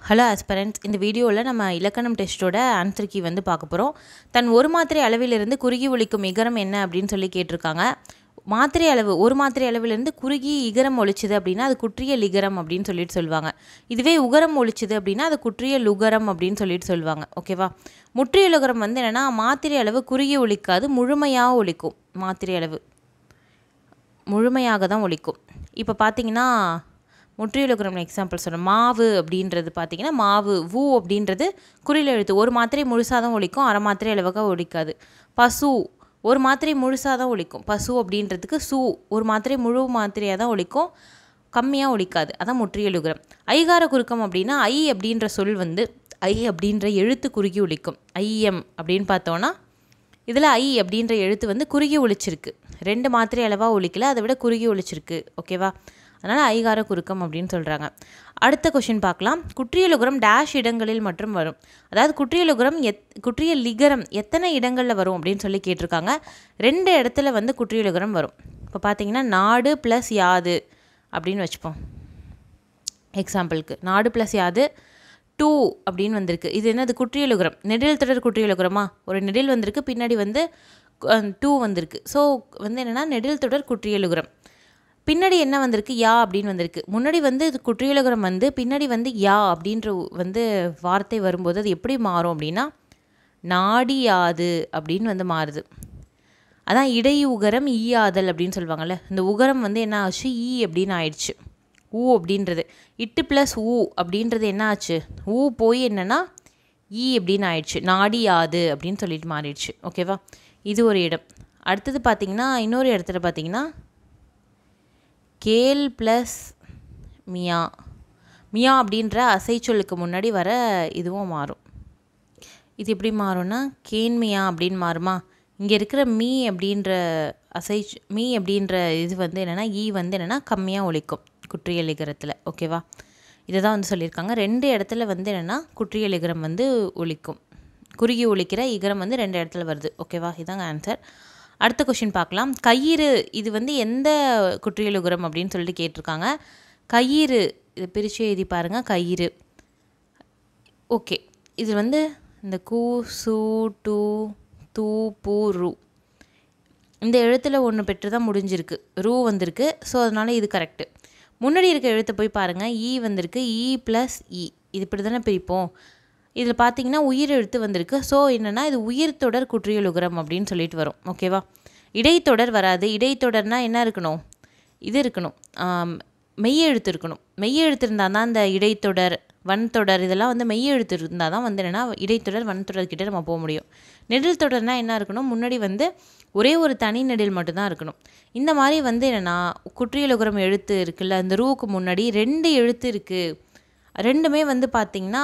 Hello aspirants, இந்த வீடியோவில் நம்ம இலக்கணம் டெஸ்ட்டோட ஆன்சர் கீ வந்து பார்க்க போகிறோம். தன் ஒரு மாத்திரை அளவிலிருந்து குறுகி ஒலிக்கும் இகரம் என்ன அப்படின்னு சொல்லி கேட்டிருக்காங்க. மாத்திரை அளவு ஒரு மாத்திரை அளவிலிருந்து குறுகி இகரம் ஒலிச்சுது அப்படின்னா அது குற்றிய லிகரம் அப்படின்னு சொல்லுவாங்க. இதுவே உகரம் ஒலிச்சுது அப்படின்னா அது குற்றிய லுகரம் அப்படின்னு சொல்லுவாங்க. ஓகேவா? முற்றிய லுகரம் வந்து என்னென்னா மாத்திரை அளவு குறுகி ஒலிக்காது, முழுமையாக ஒலிக்கும். மாத்திரை அளவு முழுமையாக தான் ஒலிக்கும். இப்போ பார்த்தீங்கன்னா முற்றியலுகரம் எக்ஸாம்பிள் சொல்கிறேன். மாவு அப்படின்றது பார்த்தீங்கன்னா மாவு ஊ அப்படின்றது குறியில் எழுத்து ஒரு மாத்திரை முழுசாக தான் ஒலிக்கும், அரை மாத்திரை அளவுக்கு ஒலிக்காது. பசு ஒரு மாத்திரை முழுசாக தான் ஒலிக்கும். பசு அப்படின்றதுக்கு சு ஒரு மாத்திரை முழு மாத்திரையாக தான் ஒலிக்கும், கம்மியாக ஒலிக்காது. அதான் முற்றியலுகரம். ஐகார குறுக்கம் அப்படின்னா ஐ அப்படின்ற சொல் வந்து ஐ அப்படின்ற எழுத்து குறுகி ஒலிக்கும். ஐஎம் அப்படின்னு பார்த்தோன்னா இதில் ஐ அப்படின்ற எழுத்து வந்து குறுகி ஒலிச்சிருக்கு. 2 மாத்திரை அளவாக ஒலிக்கல, அதை விட குறுகி ஒலிச்சிருக்கு. ஓகேவா? அதனால் ஐகார குறுக்கம் அப்படின்னு சொல்கிறாங்க. அடுத்த கொஷின் பார்க்கலாம். குற்றியலுகரம் டேஷ் இடங்களில் மற்றும் வரும். அதாவது குற்றியலுகரம் குற்றிய லிகரம் எத்தனை இடங்களில் வரும் அப்படின்னு சொல்லி கேட்டிருக்காங்க. 2 இடத்துல வந்து குற்றியலுகரம் வரும். இப்போ பார்த்தீங்கன்னா நாடு ப்ளஸ் யாது அப்படின்னு வச்சுப்போம். எக்ஸாம்பிளுக்கு நாடு ப்ளஸ் யாது 2 அப்படின்னு வந்திருக்கு. இது என்னது? குற்றியலுகரம். நெடில் தொடர் குற்றியலுகரமா? ஒரு நெடில் வந்திருக்கு, பின்னாடி வந்து 2 வந்திருக்கு. ஸோ வந்து என்னென்னா நெடில் தொடர் குற்றியலுகரம். பின்னாடி என்ன வந்திருக்கு? யா அப்படின்னு வந்திருக்கு. முன்னாடி வந்து இது குற்றியலுகரம் வந்து பின்னாடி வந்து யா அப்படின்ற வந்து வார்த்தை வரும்போது அது எப்படி மாறும் அப்படின்னா நாடியாது அப்படின்னு வந்து மாறுது. அதான் இடை உகரம் ஈயாதல் அப்படின்னு சொல்லுவாங்கள்ல. இந்த உகரம் வந்து என்ன ஆச்சு? ஈ அப்படின்னு ஆயிடுச்சு. ஊ அப்படின்றது இட்டு ப்ளஸ் ஊ அப்படின்றது என்ன ஆச்சு? ஊ போய் என்னென்னா ஈ அப்படின்னு ஆயிடுச்சு. நாடியாது அப்படின்னு சொல்லிட்டு மாறிடுச்சு. ஓகேவா? இது ஒரு இடம். அடுத்தது பார்த்திங்கன்னா இன்னொரு இடத்துல பார்த்திங்கன்னா கேல் ப்ளஸ் மியா. மியா அப்படின்ற அசைச்சொல்லுக்கு முன்னாடி வர இதுவும் மாறும். இது எப்படி மாறும்னா கேன்மியா அப்படின்னு மாறுமா? இங்கே இருக்கிற மீ அப்படின்ற மீ அப்படின்ற இது வந்து என்னென்னா ஈ வந்து என்னென்னா கம்மியாக ஒலிக்கும் குற்றிய லிகரத்தில். ஓகேவா? இதை தான் வந்து சொல்லியிருக்காங்க. 2 இடத்துல வந்து என்னென்னா குற்றிய லிகரம் வந்து ஒலிக்கும். குறுகி ஒலிக்கிற இகரம் வந்து 2 இடத்துல வருது. ஓகேவா? இதாங்க ஆன்சர். அடுத்த கொஷின் பார்க்கலாம். கயிறு இது வந்து எந்த குற்றியலுகரம் அப்படின்னு சொல்லிட்டு கேட்டிருக்காங்க. கயிறு இதை பிரித்து எழுதி பாருங்கள். கயிறு. ஓகே, இது வந்து இந்த கு சு டு தூ பூ ரு இந்த எழுத்தில் ஒன்று பெற்று தான் முடிஞ்சிருக்கு. ரூ வந்திருக்கு. ஸோ அதனால் இது கரெக்டு. முன்னாடி இருக்க எழுத்தை போய் பாருங்கள். ஈ வந்திருக்கு. ஈ ப்ளஸ் இ இது இப்படி தானே பிரிப்போம். இதில் பார்த்தீங்கன்னா உயிர் எழுத்து வந்திருக்கு. ஸோ என்னென்னா இது உயிர் தொடர் குற்றியலுகரம் அப்படின்னு சொல்லிட்டு வரும். ஓகேவா? இடைத்தொடர் வராது. இடைத்தொடர்னால் என்ன இருக்கணும்? இது இருக்கணும், மெய்யெழுத்து இருக்கணும். மெய்யெழுத்து இருந்தால் தான் இந்த இடைத்தொடர் வன்தொடர் இதெல்லாம் வந்து மெய்யெழுத்து இருந்தால் தான் வந்து என்னென்னா இடைத்தொடர் வன்தொடர்கிட்ட நம்ம போக முடியும். நெடில் தொடர்னால் என்ன இருக்கணும்? முன்னாடி வந்து ஒரே ஒரு தனி நெடில் மட்டும்தான் இருக்கணும். இந்த மாதிரி வந்து என்னென்னா குற்றியலுகரம் எழுத்து இருக்குல்ல, அந்த ரூவுக்கு முன்னாடி 2 எழுத்து இருக்குது. ரெண்டுமே வந்து பார்த்திங்கன்னா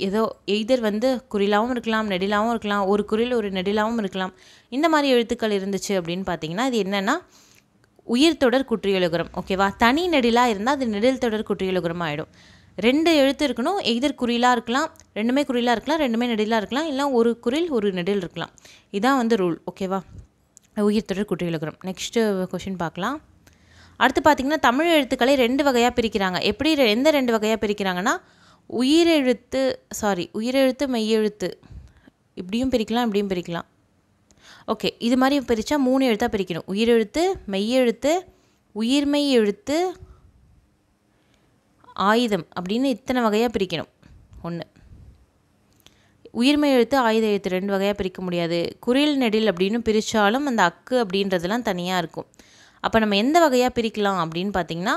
ஏதோ எய்தர் வந்து குறிலாகவும் இருக்கலாம், நெடிலாகவும் இருக்கலாம், ஒரு குறில் ஒரு நெடிலாகவும் இருக்கலாம். இந்த மாதிரி எழுத்துக்கள் இருந்துச்சு அப்படின்னு பார்த்தீங்கன்னா இது என்னென்னா உயிர் தொடர் குற்றியலுகரம். ஓகேவா? தனி நெடிலாக இருந்தால் அது நெடில் தொடர் குற்றியலுகரம் ஆகிடும். 2 எழுத்து இருக்கணும். எய்தர் குறிலாக இருக்கலாம், ரெண்டுமே குறிலாக இருக்கலாம், ரெண்டுமே நெடிலாக இருக்கலாம், இல்லை ஒரு குறில் ஒரு நெடில் இருக்கலாம். இதான் வந்து ரூல். ஓகேவா? உயிர் தொடர் குற்றியலுகரம். நெக்ஸ்ட்டு கொஷின் பார்க்கலாம். அடுத்து பார்த்திங்கன்னா தமிழ் எழுத்துக்களை 2 வகையாக பிரிக்கிறாங்க. எப்படி எந்த 2 வகையாக பிரிக்கிறாங்கன்னா உயிரெழுத்து மெய்யெழுத்து இப்படியும் பிரிக்கலாம், இப்படியும் பிரிக்கலாம். ஓகே, இது மாதிரி பிரித்தா 3 எழுத்தாக பிரிக்கணும். உயிரெழுத்து, மெய்யெழுத்து, உயிர்மெய் எழுத்து, ஆயுதம் அப்படின்னு இத்தனை வகையாக பிரிக்கணும். 1 உயிர்மெய் எழுத்து, ஆயுத எழுத்து 2 வகையாக பிரிக்க முடியாது. குறில் நெடில் அப்படின்னு பிரித்தாலும் அந்த அக்கு அப்படின்றதெல்லாம் தனியாக இருக்கும். அப்போ நம்ம எந்த வகையாக பிரிக்கலாம் அப்படின்னு பார்த்தீங்கன்னா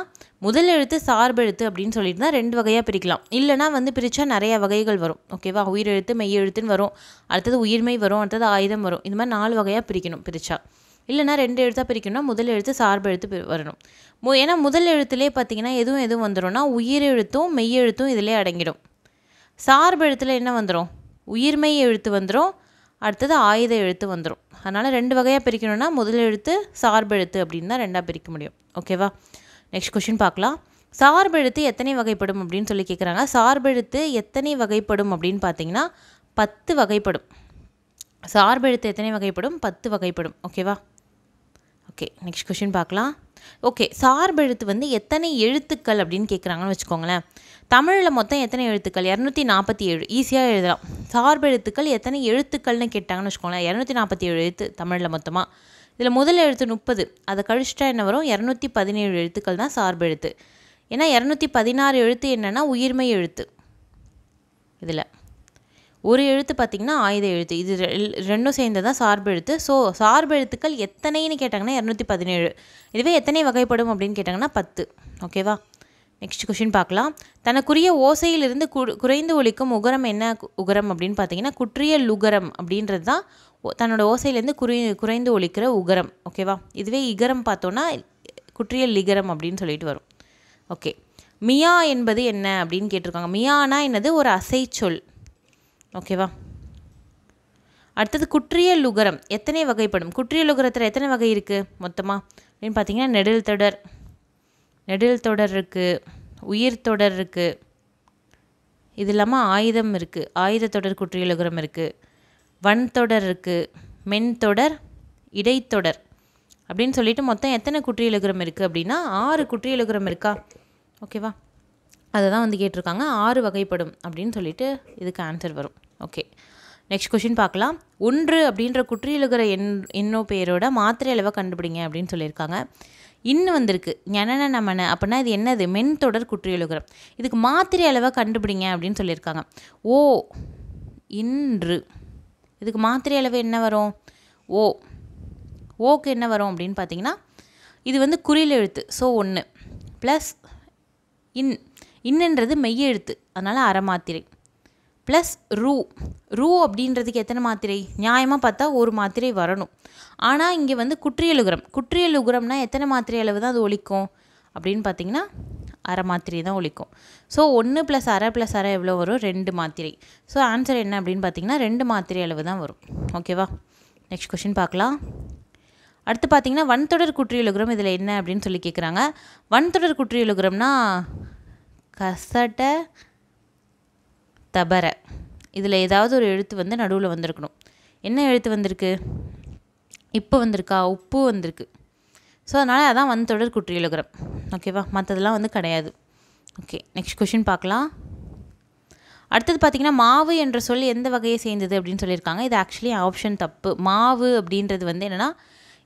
முதல் எழுத்து சார்பெழுத்து அப்படின்னு சொல்லிட்டு தான் 2 வகையாக பிரிக்கலாம். இல்லைனா வந்து பிரித்தா நிறையா வகைகள் வரும். ஓகேவா? உயிரெழுத்து மெய்யெழுத்துன்னு வரும், அடுத்தது உயிர்மெய் வரும், அடுத்தது ஆயுதம் வரும். இந்த மாதிரி 4 வகையாக பிரிக்கணும் பிரித்தா. இல்லைனா 2 எழுத்தாக பிரிக்கணும்னா முதல் எழுத்து சார்பெழுத்து வரணும். ஏன்னா முதல் எழுத்துலேயே பார்த்தீங்கன்னா எதுவும் வந்துடும்னா உயிரெழுத்தும் மெய்யெழுத்தும் இதிலே அடங்கிடும். சார்பெழுத்தில் என்ன வந்துடும்? உயிர்மெய் எழுத்து வந்துடும், அடுத்தது ஆயுத எழுத்து வந்துடும். அதனால் 2 வகையாக பிரிக்கணும்னா முதல் எழுத்து சார்பெழுத்து அப்படின்னு தான் 2ஆக பிரிக்க முடியும். ஓகேவா? நெக்ஸ்ட் கொஷின் பார்க்கலாம். சார்பெழுத்து எத்தனை வகைப்படும் அப்படின்னு சொல்லி கேட்குறாங்க. சார்பெழுத்து எத்தனை வகைப்படும் அப்படின்னு பார்த்தீங்கன்னா 10 வகைப்படும். சார்பெழுத்து எத்தனை வகைப்படும்? 10 வகைப்படும். ஓகேவா? ஓகே, நெக்ஸ்ட் கொஷின் பார்க்கலாம். ஓகே, சார்பெழுத்து வந்து எத்தனை எழுத்துக்கள் அப்படின்னு கேட்குறாங்கன்னு வச்சுக்கோங்களேன். தமிழில் மொத்தம் எத்தனை எழுத்துக்கள்? 247. ஈஸியாக எழுதலாம். சார்பெழுத்துக்கள் எத்தனை எழுத்துக்கள்னு கேட்டாங்கன்னு வச்சுக்கோங்களேன். 247 எழுத்து தமிழில் மொத்தமாக. இதில் முதல் எழுத்து 30, அதை கழிச்சிட்டா என்ன வரும்? 217 எழுத்துக்கள் தான் சார்பெழுத்து. ஏன்னா 216 எழுத்து என்னென்னா உயிர்மை எழுத்து. இதில் ஒரு எழுத்து பார்த்திங்கன்னா ஆயுத எழுத்து. இது ரெண்டும் சேர்ந்து தான் சார்பெழுத்து. ஸோ சார்பெழுத்துக்கள் எத்தனைன்னு கேட்டாங்கன்னா 217. இதுவே எத்தனை வகைப்படும் அப்படின்னு கேட்டாங்கன்னா 10. ஓகேவா? நெக்ஸ்ட் கொஷின் பார்க்கலாம். தனக்குரிய ஓசையிலிருந்து குறைந்து ஒலிக்கும் உகரம் என்ன உகரம் அப்படின்னு பார்த்தீங்கன்னா குற்றிய லுகரம் அப்படின்றது தான் தன்னோட ஓசையிலேருந்து குறைந்து ஒலிக்கிற உகரம். ஓகேவா? இதுவே இகரம் பார்த்தோன்னா குற்றிய லிகரம் அப்படின்னு சொல்லிட்டு வரும். ஓகே, மியா என்பது என்ன அப்படின்னு கேட்டிருக்காங்க. மியானா என்னது? ஒரு அசை சொல். ஓகேவா? அடுத்தது குற்றிய லுகரம் எத்தனை வகைப்படும்? குற்றிய லுகரத்தில் எத்தனை வகை இருக்குது மொத்தமாக அப்படின்னு பார்த்தீங்கன்னா நெடில் தொடர் இருக்குது, உயிர் தொடர் இருக்குது, இது இல்லாமல் ஆயுதம் இருக்குது, ஆயுத தொடர் குற்றிய லுகரம் இருக்குது, வன் தொடர் இருக்குது, மென் தொடர், இடைத்தொடர் அப்படின்னு சொல்லிட்டு மொத்தம் எத்தனை குற்றிய லுகரம் இருக்குது அப்படின்னா 6 குற்றிய லுகரம் இருக்கா? ஓகேவா? அதை தான் வந்து கேட்டிருக்காங்க. 6 வகைப்படும் அப்படின்னு சொல்லிட்டு இதுக்கு ஆன்சர் வரும். ஓகே, நெக்ஸ்ட் கொஷின் பார்க்கலாம். 1 அப்படின்ற குற்றியலுகர எண்ணோ பேரோட மாத்திரை அளவை கண்டுபிடிங்க அப்படின்னு சொல்லியிருக்காங்க. இன்னும் வந்திருக்கு ஞனன நமன அப்படின்னா இது என்னது? மென் தொடர் குற்றியலுகரம். இதுக்கு மாத்திரை அளவை கண்டுபிடிங்க அப்படின்னு சொல்லியிருக்காங்க. ஓ இன்று, இதுக்கு மாத்திரை அளவு என்ன வரும்? ஓக்கு என்ன வரும் அப்படின்னு பார்த்தீங்கன்னா இது வந்து குறில் எழுத்து. ஸோ 1 ப்ளஸ் இன்னுன்றது மெய்யெழுத்து, அதனால் அரை மாத்திரை, ப்ளஸ் ரூ அப்படின்றதுக்கு எத்தனை மாத்திரை? நியாயமாக பார்த்தா ஒரு மாத்திரை வரணும். ஆனால் இங்கே வந்து குற்றியலுகரம்னா எத்தனை மாத்திரை அளவு தான் அது ஒலிக்கும் அப்படின்னு பார்த்தீங்கன்னா அரை மாத்திரை தான் ஒலிக்கும். ஸோ 1 + அரை + அரை எவ்வளோ வரும்? 2 மாத்திரை. ஸோ ஆன்சர் என்ன அப்படின்னு பார்த்தீங்கன்னா 2 மாத்திரை அளவு தான் வரும். ஓகேவா? நெக்ஸ்ட் கொஷின் பார்க்கலாம். அடுத்து பார்த்தீங்கன்னா வன்தொடர் குற்றியலுகரம் இதில் என்ன அப்படின்னு சொல்லி கேட்குறாங்க. வன்தொடர் குற்றியலுகரம்னா கசட தபர, இதில் ஏதாவது ஒரு எழுத்து வந்து நடுவில் வந்திருக்கணும். என்ன எழுத்து வந்திருக்கு? இப்போ வந்திருக்கா? உப்பு வந்திருக்கு. ஸோ அதனால் அதான் வன்தொடர் குற்றியலுகரம். ஓகேவா? மற்றதெல்லாம் வந்து கிடையாது. ஓகே, நெக்ஸ்ட் கொஷின் பார்க்கலாம். அடுத்தது பார்த்திங்கன்னா மாவு என்ற சொல் எந்த வகையை சேர்ந்தது அப்படின்னு சொல்லியிருக்காங்க. இது ஆக்சுவலி ஆப்ஷன் தப்பு. மாவு அப்படின்றது வந்து என்னென்னா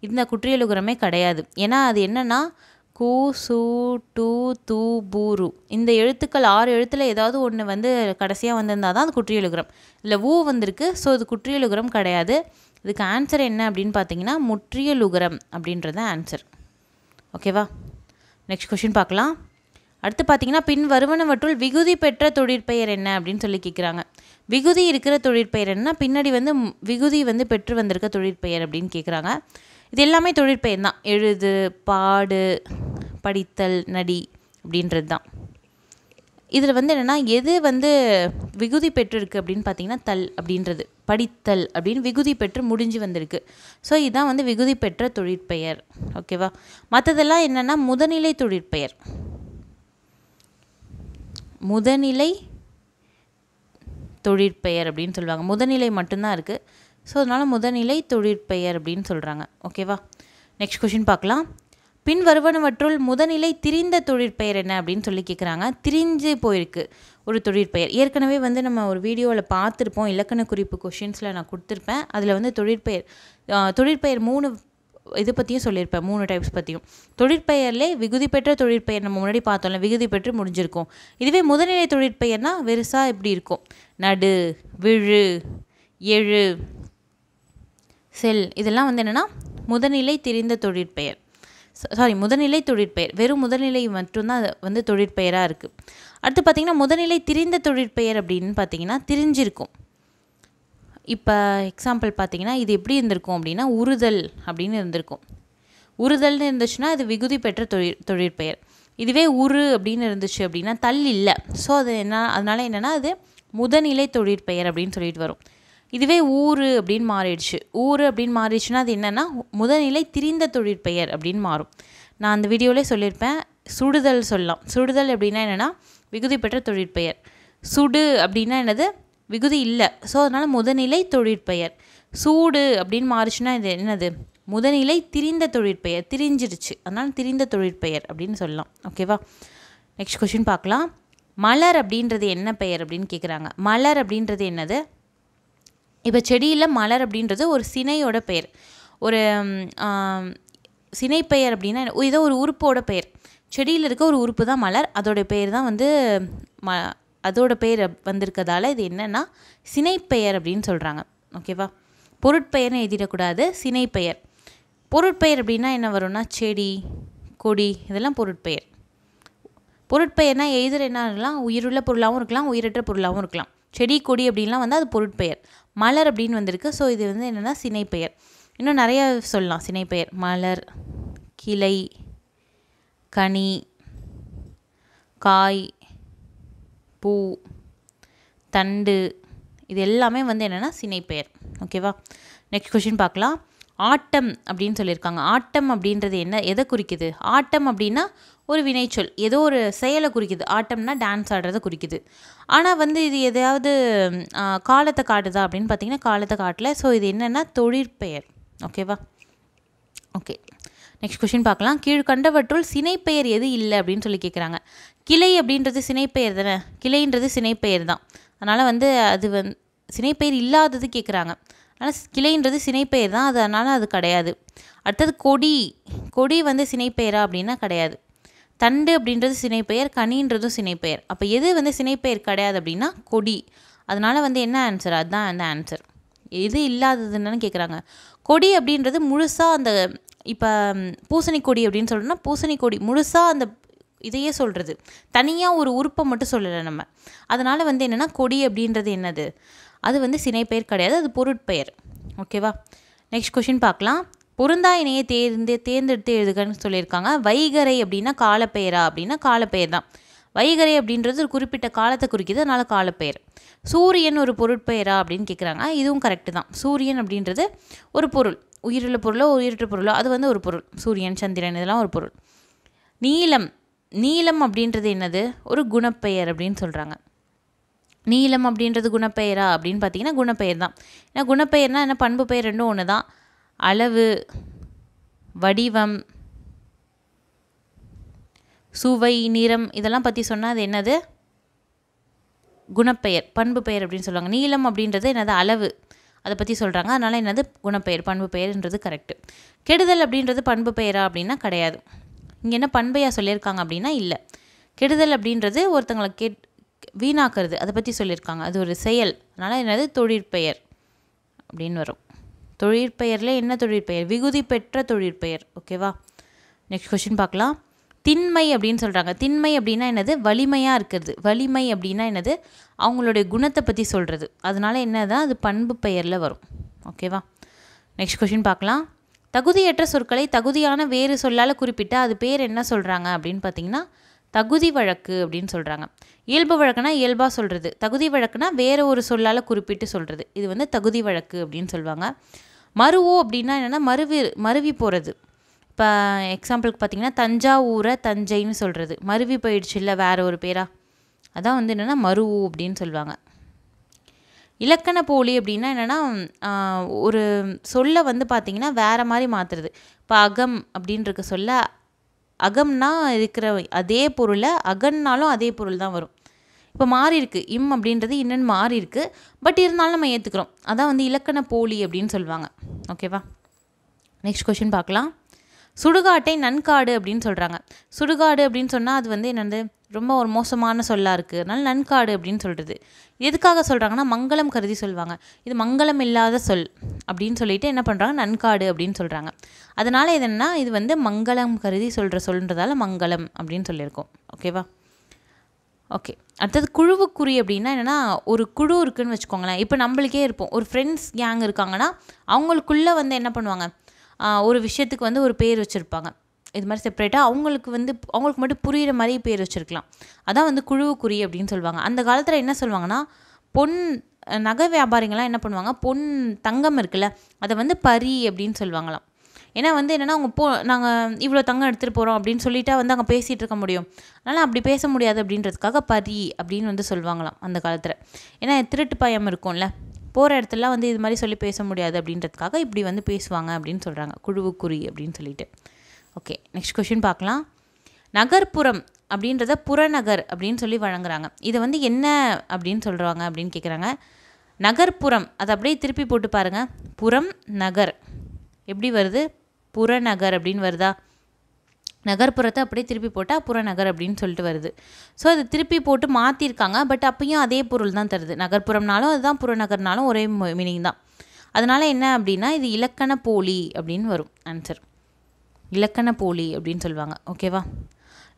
இந்த குற்றியலுகரமே கிடையாது. ஏன்னா அது என்னென்னா கு சு டு து பூரு இந்த எழுத்துக்கள் 6 எழுத்தில் ஏதாவது ஒன்று வந்து கடைசியாக வந்திருந்தால் தான் அது குற்றியலுகரம். இல்லை ஊ வந்திருக்கு. ஸோ இது குற்றியலுகரம் கிடையாது. இதுக்கு ஆன்சர் என்ன அப்படின்னு பார்த்தீங்கன்னா முற்றியலுகரம் அப்படின்றது ஆன்சர். ஓகேவா? நெக்ஸ்ட் கொஷின் பார்க்கலாம். அடுத்து பார்த்தீங்கன்னா பின் வருவனவற்றுள் விகுதி பெற்ற தொழிற்பெயர் என்ன அப்படின்னு சொல்லி கேட்குறாங்க. விகுதி இருக்கிற தொழிற்பெயர் என்ன? பின்னாடி வந்து விகுதி வந்து பெற்று வந்திருக்க தொழிற்பெயர் அப்படின்னு கேட்குறாங்க. இது எல்லாமே தொழிற்பெயர் தான். எழுது, பாடு, படித்தல், நடி அப்படின்றது தான். இதில் வந்து என்னென்னா எது வந்து விகுதி பெற்றிருக்கு அப்படின்னு பார்த்தீங்கன்னா தல் அப்படின்றது, படித்தல் அப்படின்னு விகுதி பெற்று முடிஞ்சு வந்திருக்கு. ஸோ இதுதான் வந்து விகுதி பெற்ற தொழிற்பெயர். ஓகேவா? மற்றதெல்லாம் என்னென்னா முதநிலை தொழிற்பெயர். முதநிலை தொழிற்பெயர் அப்படின்னு சொல்லுவாங்க. முதநிலை மட்டும்தான் இருக்குது. ஸோ அதனால் முதநிலை தொழிற்பெயர் அப்படின்னு சொல்கிறாங்க. ஓகேவா? நெக்ஸ்ட் கொஷின் பார்க்கலாம். பின் வருவனவற்றுள் முதநிலை திரிந்த தொழிற்பெயர் என்ன அப்படின்னு சொல்லி கேட்குறாங்க. திரிஞ்சு போயிருக்கு ஒரு தொழிற்பெயர். ஏற்கனவே வந்து நம்ம ஒரு வீடியோவில் பார்த்துருப்போம். இலக்கண குறிப்பு கொஷின்ஸில் நான் கொடுத்துருப்பேன். அதில் வந்து தொழிற்பெயர் 3 இது பற்றியும் சொல்லியிருப்பேன். 3 டைப்ஸ் பற்றியும். தொழிற்பெயர்லே விகுதி பெற்ற தொழிற்பெயர் நம்ம முன்னாடி பார்த்தோம்ல, விகுதி பெற்று முடிஞ்சிருக்கும். இதுவே முதநிலை தொழிற்பெயர்னால் வெறுசாக எப்படி இருக்கும்? நடு, விழு, எழு, செல், இதெல்லாம் வந்து என்னென்னா முதநிலை திரிந்த தொழிற்பெயர். முதநிலை தொழிற்பெயர். வெறும் முதநிலை மட்டும்தான் வந்து தொழிற்பெயராக இருக்குது. அடுத்து பார்த்திங்கன்னா முதநிலை திரிந்த தொழிற்பெயர் அப்படின்னு பார்த்தீங்கன்னா திரிஞ்சிருக்கும். இப்போ எக்ஸாம்பிள் பார்த்தீங்கன்னா இது எப்படி இருந்திருக்கும் அப்படின்னா உறுதல் அப்படின்னு இருந்திருக்கும். உறுதல்னு இருந்துச்சுன்னா அது விகுதி பெற்ற தொழிற்பெயர். இதுவே உரு அப்படின்னு இருந்துச்சு அப்படின்னா தல் இல்லை. ஸோ அது அதனால என்னென்னா அது முதநிலை தொழிற்பெயர் அப்படின்னு சொல்லிட்டு வரும். இதுவே ஊரு அப்படின்னு மாறிடுச்சு. ஊரு அப்படின்னு மாறிடுச்சுன்னா அது என்னென்னா முதநிலை திரிந்த தொழிற்பெயர் அப்படின்னு மாறும். நான் அந்த வீடியோவிலே சொல்லியிருப்பேன். சுடுதல் சொல்லலாம். சுடுதல் அப்படின்னா என்னென்னா விகுதி பெற்ற தொழிற்பெயர். சுடு அப்படின்னா என்னது? விகுதி இல்லை. ஸோ அதனால் முதநிலை தொழிற்பெயர். சூடு அப்படின்னு மாறிச்சுன்னா இது என்னது? முதநிலை திரிந்த தொழிற்பெயர், திரிஞ்சிருச்சு, அதனால் திரிந்த தொழிற்பெயர் அப்படின்னு சொல்லலாம். ஓகேவா? நெக்ஸ்ட் கொஷின் பார்க்கலாம். மலர் அப்படின்றது என்ன பெயர் அப்படின்னு கேட்குறாங்க. மலர் அப்படின்றது என்னது? இப்போ செடியில் மலர் அப்படின்றது ஒரு சினையோட பெயர். ஒரு சினை பெயர் அப்படின்னா ஏதோ ஒரு உறுப்போட பெயர். செடியில் இருக்க ஒரு உறுப்பு தான் மலர், அதோட பெயர் தான் வந்து அதோட பெயர் வந்திருக்கிறதால இது என்னென்னா சினைப்பெயர் அப்படின்னு சொல்கிறாங்க. ஓகேவா? பொருட்பெயர்னு எழுதிடக்கூடாது, சினைப்பெயர். பொருட்பெயர் அப்படின்னா என்ன வரும்னா செடி, கொடி, இதெல்லாம் பொருட்பெயர். பொருட்பெயர்னால் எழுதுகிற என்ன இருக்கலாம், உயிருள்ள பொருளாகவும் இருக்கலாம், உயிரற்ற பொருளாகவும் இருக்கலாம். செடி, கொடி அப்படின்லாம் வந்து அது பொருட்பெயர். மலர் அப்படின்னு வந்திருக்கு, ஸோ இது வந்து என்னென்னா சினைப்பெயர். இன்னும் நிறையா சொல்லலாம் சினைப்பெயர். மலர், கிளை, கனி, காய், பூ, தண்டு, இது எல்லாமே வந்து என்னென்னா சினைப்பெயர். ஓகேவா? நெக்ஸ்ட் கொஷின் பார்க்கலாம். ஆட்டம் அப்படின்னு சொல்லியிருக்காங்க. ஆட்டம் அப்படின்றது என்ன, எதை குறிக்குது? ஆட்டம் அப்படின்னா ஒரு வினைச்சொல், ஏதோ ஒரு செயலை குறிக்குது. ஆட்டம்னா டான்ஸ் ஆடுறதை குறிக்குது. ஆனால் வந்து இது எதையாவது காலத்தை காட்டுதா அப்படின்னு பார்த்தீங்கன்னா காலத்தை காட்டல. ஸோ இது என்னென்னா தொழிற்பெயர். ஓகேவா? ஓகே, நெக்ஸ்ட் கொஷின் பார்க்கலாம். கீழ்கண்டவற்றுள் சினைப்பெயர் எது இல்லை அப்படின்னு சொல்லி கேட்குறாங்க. கிளை அப்படின்றது சினைப்பெயர் தானே, கிளைன்றது சினைப்பெயர் தான். அதனால் வந்து அது சினைப்பெயர் இல்லாதது கேட்குறாங்க. ஆனால் கிளைன்றது சினைப்பெயர் தான், அதனால் அது கிடையாது. அடுத்தது கொடி, கொடி வந்து சினைப்பெயரா அப்படின்னா கிடையாது. தண்டு அப்படின்றது சினைப்பெயர், கனின்றதும் சினைப்பெயர். அப்போ எது வந்து சினைப்பெயர் கிடையாது அப்படின்னா கொடி. அதனால் வந்து என்ன ஆன்சர்? அதுதான் அந்த ஆன்சர். எது இல்லாததுன்னு கேட்குறாங்க. கொடி அப்படின்றது முழுசாக அந்த இப்போ பூசணி கொடி அப்படின்னு சொல்கிறோன்னா பூசணி கொடி முழுசாக அந்த இதையே சொல்கிறது, தனியாக ஒரு உறுப்பை மட்டும் சொல்லலை நம்ம. அதனால் வந்து என்னென்னா கொடி அப்படின்றது என்னது, அது வந்து சினைப்பெயர் கிடையாது, அது பொருட்பெயர். ஓகேவா? நெக்ஸ்ட் கொஷின் பார்க்கலாம். பொருந்தா இணையை தேர்ந்தெடுத்து எழுதுகன்னு சொல்லியிருக்காங்க. வைகரை அப்படின்னா காலப்பெயரா அப்படின்னா காலப்பெயர் தான். வைகரை அப்படின்றது ஒரு குறிப்பிட்ட காலத்தை குறிக்குது, அதனால் காலப்பெயர். சூரியன் ஒரு பொருட்பெயரா அப்படின்னு கேட்குறாங்க. இதுவும் கரெக்டு தான். சூரியன் அப்படின்றது ஒரு பொருள், உயிருள்ள பொருளோ உயிரற்ற பொருளோ அது வந்து ஒரு பொருள். சூரியன், சந்திரன் இதெல்லாம் ஒரு பொருள். நீலம், நீலம் அப்படின்றது என்னது, ஒரு குணப்பெயர் அப்படின்னு சொல்கிறாங்க. நீலம் அப்படின்றது குணப்பெயரா அப்படின்னு பார்த்தீங்கன்னா குணப்பெயர் தான். ஏன்னா குணப்பெயர்னால் என்ன, பண்பு பெயர் ரெண்டும் ஒன்று தான். அளவு, வடிவம், சுவை, நிறம் இதெல்லாம் பற்றி சொன்னால் அது என்னது, குணப்பெயர், பண்பு பெயர் அப்படின்னு சொல்லுவாங்க. நீலம் அப்படின்றது என்னது, அளவு, அதை பற்றி சொல்கிறாங்க. அதனால் என்னது குணப்பெயர், பண்பு பெயர்ன்றது கரெக்டு. கெடுதல் அப்படின்றது பண்பு பெயரா அப்படின்னா கிடையாது. இங்கே என்ன பண்பையாக சொல்லியிருக்காங்க அப்படின்னா இல்லை. கெடுதல் அப்படின்றது ஒருத்தங்களை வீணாக்குறது, அதை பற்றி சொல்லியிருக்காங்க. அது ஒரு செயல், அதனால் என்னது தொழிற்பெயர் அப்படின்னு வரும். தொழிற்பெயரில் என்ன தொழிற்பெயர், விகுதி பெற்ற தொழிற்பெயர். ஓகேவா? நெக்ஸ்ட் கொஷின் பார்க்கலாம். திண்மை அப்படின்னு சொல்கிறாங்க. திண்மை அப்படின்னா என்னது, வலிமையாக இருக்கிறது. வலிமை அப்படின்னா என்னது, அவங்களுடைய குணத்தை பற்றி சொல்கிறது. அதனால் என்னதான் அது பண்பு பெயரில் வரும். ஓகேவா? நெக்ஸ்ட் கொஷின் பார்க்கலாம். தகுதியற்ற சொற்களை தகுதியான வேறு சொல்லால் குறிப்பிட்டு அது பேர் என்ன சொல்கிறாங்க அப்படின்னு பார்த்தீங்கன்னா தகுதி வழக்கு அப்படின்னு சொல்கிறாங்க. இயல்பு வழக்குனா இயல்பாக சொல்கிறது, தகுதி வழக்குனா வேறு ஒரு சொல்லால் குறிப்பிட்டு சொல்கிறது. இது வந்து தகுதி வழக்கு அப்படின்னு சொல்லுவாங்க. மருவோ அப்படின்னா என்னென்னா மருவி போகிறது. இப்போ எக்ஸாம்பிளுக்கு பார்த்திங்கன்னா தஞ்சாவூரை தஞ்சைன்னு சொல்கிறது, மருவி போயிடுச்சு இல்லை வேறு ஒரு பேரா, அதான் வந்து என்னென்னா மருவோ அப்படின்னு சொல்லுவாங்க. இலக்கண போலி அப்படின்னா என்னென்னா ஒரு சொல்லை வந்து பார்த்திங்கன்னா வேறு மாதிரி மாற்றுறது. இப்போ அகம் அப்படின்ற சொல்ல அகம்னா இருக்கிற அதே பொருளை அகன்னாலும் அதே பொருள் தான் வரும். இப்போ மாறி இருக்குது, இம் அப்படின்றது இன்னும் மாறி இருக்குது, பட் இருந்தாலும் நம்ம ஏற்றுக்கிறோம். அதான் வந்து இலக்கண போலி அப்படின்னு சொல்லுவாங்க. ஓகேவா? நெக்ஸ்ட் கொஷின் பார்க்கலாம். சுடுகாட்டை நன்காடு அப்படின்னு சொல்கிறாங்க. சுடுகாடு அப்படின்னு சொன்னால் அது வந்து என்னது, ரொம்ப ஒரு மோசமான சொல்லாக இருக்குது, அதனால நன்காடு அப்படின்னு சொல்கிறது. எதுக்காக சொல்கிறாங்கன்னா மங்களம் கருதி சொல்லுவாங்க. இது மங்களம் இல்லாத சொல் அப்படின்னு சொல்லிட்டு என்ன பண்ணுறாங்க, நன்காடு அப்படின்னு சொல்கிறாங்க. அதனால் இது என்னன்னா, இது வந்து மங்களம் கருதி சொல்கிறதால மங்களம் அப்படின்னு சொல்லியிருக்கோம். ஓகேவா? ஓகே, அடுத்தது குழுவுக்குறி அப்படின்னா என்னென்னா, ஒரு குழு இருக்குதுன்னு வச்சுக்கோங்களேன். இப்போ நம்மளுக்கே இருப்போம், ஒரு ஃப்ரெண்ட்ஸ் கேங் இருக்காங்கன்னா அவங்களுக்குள்ளே வந்து என்ன பண்ணுவாங்க, ஒரு விஷயத்துக்கு வந்து ஒரு பேர் வச்சுருப்பாங்க. இது மாதிரி செப்பரேட்டாக அவங்களுக்கு மட்டும் புரிகிற மாதிரி பேர் வச்சுருக்கலாம். அதான் வந்து குழுவுக்குறி அப்படின்னு சொல்லுவாங்க. அந்த காலத்தில் என்ன சொல்லுவாங்கன்னா, நகை வியாபாரிங்கள்லாம் என்ன பண்ணுவாங்க, தங்கம் இருக்குல்ல அதை வந்து பரி அப்படின்னு சொல்லுவாங்களாம். ஏன்னா வந்து என்னென்னா அவங்க நாங்கள் இவ்வளோ தங்கம் எடுத்துகிட்டு போகிறோம் அப்படின்னு சொல்லிட்டா வந்து அங்கே பேசிகிட்டு இருக்க முடியும். அதனால் அப்படி பேச முடியாது அப்படின்றதுக்காக பரி அப்படின்னு வந்து சொல்லுவாங்களாம் அந்த காலத்தில். ஏன்னா திருட்டு பயம் இருக்கும்ல, போகிற இடத்துலலாம் வந்து இது மாதிரி சொல்லி பேச முடியாது அப்படின்றதுக்காக இப்படி வந்து பேசுவாங்க அப்படின்னு சொல்கிறாங்க, குழுவுக்குறி அப்படின்னு சொல்லிட்டு. ஓகே, நெக்ஸ்ட் கொஷின் பார்க்கலாம். நகர்ப்புறம் அப்படின்றத புறநகர் அப்படின்னு சொல்லி வழங்குறாங்க. இதை வந்து என்ன அப்படின்னு சொல்கிறாங்க அப்படின்னு கேட்குறாங்க. நகர்ப்புறம் அதை அப்படியே திருப்பி போட்டு பாருங்கள். புறம் நகர் எப்படி வருது? புறநகர் அப்படின்னு வருதா? நகர்ப்புறத்தை அப்படியே திருப்பி போட்டால் புறநகர் அப்படின்னு சொல்லிட்டு வருது. ஸோ அது திருப்பி போட்டு மாற்றிருக்காங்க. பட் அப்பயும் அதே பொருள் தான் தருது. நகர்ப்புறம்னாலும் அதுதான், புறநகர்னாலும் ஒரே மீனிங் தான். அதனால் என்ன அப்படின்னா இது இலக்கண போலி அப்படின்னு வரும் ஆன்சர். இலக்கண போலி அப்படின்னு சொல்லுவாங்க. ஓகேவா?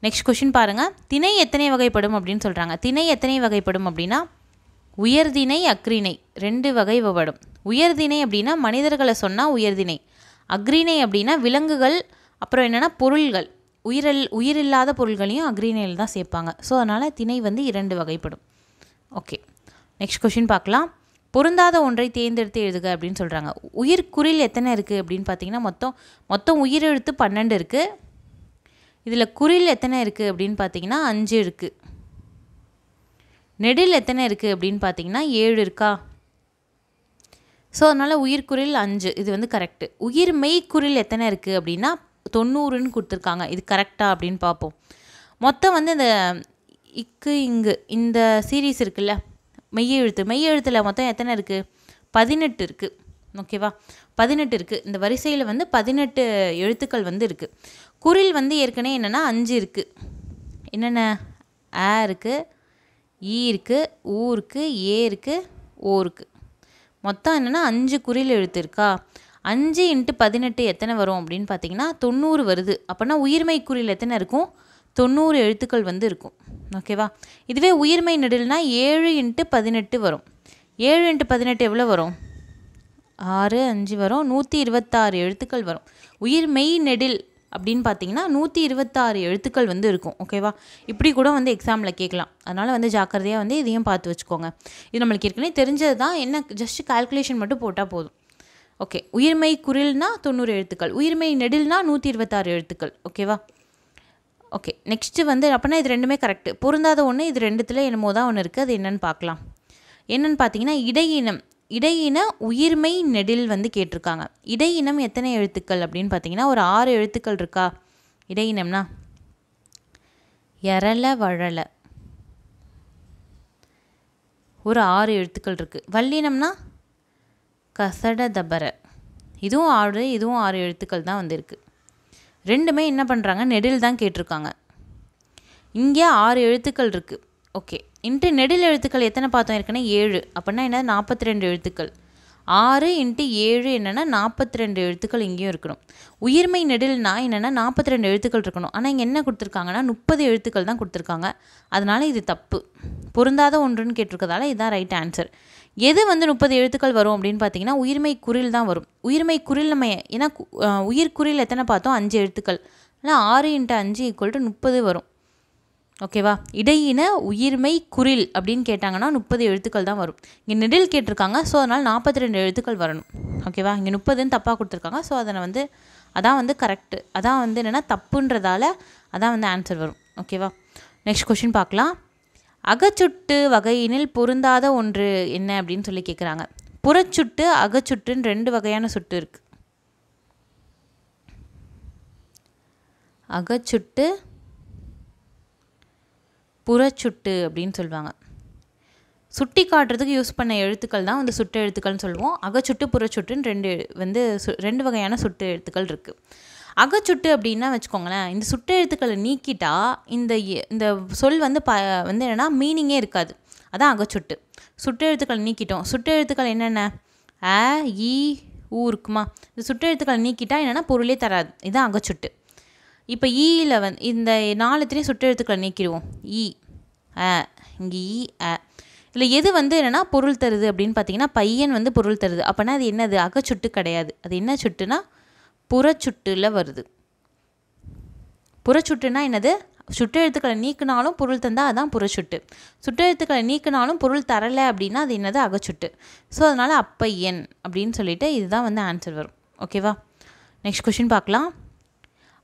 நெக்ஸ்ட் கொஷின் பாருங்கள். திணை எத்தனை வகைப்படும் அப்படின்னு சொல்கிறாங்க. திணை எத்தனை வகைப்படும் அப்படின்னா உயர்திணை அக்ரிணை 2 வகைப்படும். உயர்திணை அப்படின்னா மனிதர்களை சொன்னால் உயர்திணை. அக்ரிணை அப்படின்னா விலங்குகள், அப்புறம் என்னென்னா பொருள்கள், உயிரில்லாத பொருள்களையும் அக்ரிணையில் தான் சேர்ப்பாங்க. ஸோ அதனால் திணை வந்து 2 வகைப்படும். ஓகே, நெக்ஸ்ட் கொஷின் பார்க்கலாம். பொருந்தாத ஒன்றை தேர்ந்தெடுத்து எழுதுக அப்படின்னு சொல்கிறாங்க. உயிர்க்குறில் எத்தனை இருக்குது அப்படின்னு பார்த்தீங்கன்னா மொத்தம் உயிரெழுத்து 12 இருக்குது. இதில் குறில் எத்தனை இருக்குது அப்படின்னு பார்த்தீங்கன்னா 5 இருக்குது. நெடில் எத்தனை இருக்குது அப்படின்னு பார்த்தீங்கன்னா 7 இருக்கா? ஸோ அதனால் உயிர்க்குறில் 5, இது வந்து கரெக்டு. உயிர் மெய்க்குறில் எத்தனை இருக்குது அப்படின்னா 90ன்னு கொடுத்துருக்காங்க. இது கரெக்டாக அப்படின்னு பார்ப்போம். மொத்தம் வந்து இந்த இக்கு இங்கு இந்த சீரீஸ் இருக்குல்ல, மெய்யெழுத்தில் மொத்தம் எத்தனை இருக்குது? 18 இருக்குது. ஓகேவா? 18 இருக்குது. இந்த வரிசையில் வந்து 18 எழுத்துக்கள் வந்து இருக்குது. குறில் வந்து ஏற்கனவே என்னென்னா 5 இருக்குது. என்னென்ன? ஆ இருக்குது, ஈ இருக்குது, ஊ இருக்குது, ஏ இருக்குது, ஓ இருக்குது. மொத்தம் என்னென்னா 5 குறில் எழுத்து இருக்கா? 5 × 18 எத்தனை வரும் அப்படின்னு பார்த்தீங்கன்னா 90 வருது. அப்போனா உயிர்மை குறில் எத்தனை இருக்கும்? 90 எழுத்துக்கள் வந்து இருக்கும். ஓகேவா? இதுவே உயிர்மை நெடில்னா 7 × 18 வரும். 7 × 18 எவ்வளோ வரும்? 6, 5 வரும். 126 எழுத்துக்கள் வரும். உயிர்மெய் நெடில் அப்படின்னு பார்த்தீங்கன்னா 126 எழுத்துக்கள் வந்து இருக்கும். ஓகேவா? இப்படி கூட வந்து எக்ஸாமில் கேட்கலாம். அதனால் வந்து ஜாக்கிரதையாக வந்து இதையும் பார்த்து வச்சுக்கோங்க. இது நம்மளுக்கு ஏற்கனவே தெரிஞ்சது தான். என்ன ஜஸ்ட் கால்குலேஷன் மட்டும் போட்டால் போதும். ஓகே, உயிர்மெய் குறில்னா 90 எழுத்துக்கள், உயிர்மெய் நெடில்னா 126 எழுத்துக்கள். ஓகேவா? ஓகே, நெக்ஸ்ட்டு வந்து அப்போனா இது ரெண்டுமே கரெக்டு. பொருந்தாத ஒன்று இது ரெண்டுத்தில் என்னமோ தான் ஒன்று இருக்குது. அது என்னென்னு பார்க்கலாம். என்னென்னு பார்த்தீங்கன்னா இடையின உயிர்மெய் நெடில் வந்து கேட்டிருக்காங்க. இடையினம் எத்தனை எழுத்துக்கள் அப்படின்னு பார்த்தீங்கன்னா ஒரு 6 எழுத்துக்கள் இருக்கா? இடையினம்னா எரல வழல ஒரு 6 எழுத்துக்கள் இருக்குது. வல்லினம்னா கசட தபர, இதுவும் 6 எழுத்துக்கள் தான் வந்திருக்கு. ரெண்டுமே என்ன பண்ணுறாங்க? நெடில் தான் கேட்டிருக்காங்க. இங்கே 6 எழுத்துக்கள் இருக்குது. ஓகே, நெடில் எழுத்துக்கள் எத்தனை பார்த்தோம்? ஏற்கனவே 7. அப்படின்னா என்ன? 42 எழுத்துக்கள். 6 × 7 என்னென்னா 42 எழுத்துக்கள் இங்கேயும் இருக்கணும். உயிர்மை நெடில்னா என்னென்னா 42 எழுத்துக்கள் இருக்கணும். ஆனால் இங்கே என்ன கொடுத்துருக்காங்கன்னா 30 எழுத்துக்கள் தான் கொடுத்துருக்காங்க. அதனால் இது தப்பு. பொருந்தாத ஒன்றுன்னு கேட்டிருக்கதால இதுதான் ரைட் ஆன்சர். எது வந்து 30 எழுத்துக்கள் வரும் அப்படின்னு பார்த்தீங்கன்னா உயிர்மை குறில் தான் வரும். உயிர்மை குறில் நம்ம ஏன்னா உயிர்குறில் எத்தனை பார்த்தோம்? 5 எழுத்துக்கள். ஆனால் 6 × 5 = 30 வரும். ஓகேவா? இடையின உயிர்மை குறில் அப்படின்னு கேட்டாங்கன்னா 30 எழுத்துக்கள் தான் வரும். இங்கே நெடில் கேட்டிருக்காங்க. ஸோ அதனால் 42 எழுத்துக்கள் வரணும். ஓகேவா? இங்கே 30ன்னு தப்பாக கொடுத்துருக்காங்க. ஸோ அதனை வந்து அதான் வந்து கரெக்டு. அதான் வந்து என்னென்னா தப்புன்றதால அதான் வந்து ஆன்சர் வரும். ஓகேவா? நெக்ஸ்ட் கொஷின் பார்க்கலாம். அகச்சுட்டு வகையினில் பொருந்தாத ஒன்று என்ன அப்படின்னு சொல்லி கேட்குறாங்க. புறச்சுட்டு அகச்சுட்டுன்னு 2 வகையான சுட்டு இருக்குது. அகச்சுட்டு புறச்சுட்டு அப்படின்னு சொல்லுவாங்க. சுட்டி காட்டுறதுக்கு யூஸ் பண்ண எழுத்துக்கள் தான் வந்து சுட்டு எழுத்துக்கள்னு சொல்லுவோம். அகச்சுட்டு புறச்சுட்டுன்னு 2 வகையான சுட்டு எழுத்துக்கள் இருக்குது. அகச்சுட்டு அப்படின்னா வச்சுக்கோங்களேன், இந்த சுட்டு எழுத்துக்களை நீக்கிட்டா இந்த சொல் வந்து வந்து என்னென்னா மீனிங்கே இருக்காது. அதான் அகச்சுட்டு. சுட்டு எழுத்துக்களை நீக்கிட்டோம். சுட்டு எழுத்துக்கள் என்னென்ன? அ, இ, ஊ இருக்குமா? இந்த சுட்டு எழுத்துக்களை நீக்கிட்டா என்னென்னா பொருளே தராது. இதுதான் அகச்சுட்டு. இப்போ ஈயில் வந்து இந்த 4த்துலேயும் சுட்டு எழுத்துக்களை நீக்கிடுவோம். இ, அ, இங்கே இ, அ. இதில் எது வந்து என்னென்னா பொருள் தருது அப்படின்னு பார்த்தீங்கன்னா பையன் வந்து பொருள் தருது. அப்போனா அது என்னது? அகச்சுட்டு கிடையாது. அது என்ன சுட்டுனா புறச்சுட்டில் வருது. புறச்சுட்டுனா என்னது? சுட்டு எழுத்துக்களை நீக்கினாலும் பொருள் தந்தால் அதான் புறச்சுட்டு. சுட்டு எழுத்துக்களை நீக்கினாலும் பொருள் தரலை அப்படின்னா அது என்னது? அகச்சுட்டு. ஸோ அதனால் அப்பையன் அப்படின்னு சொல்லிட்டு இதுதான் வந்து ஆன்சர் வரும். ஓகேவா? நெக்ஸ்ட் கொஷின் பார்க்கலாம்.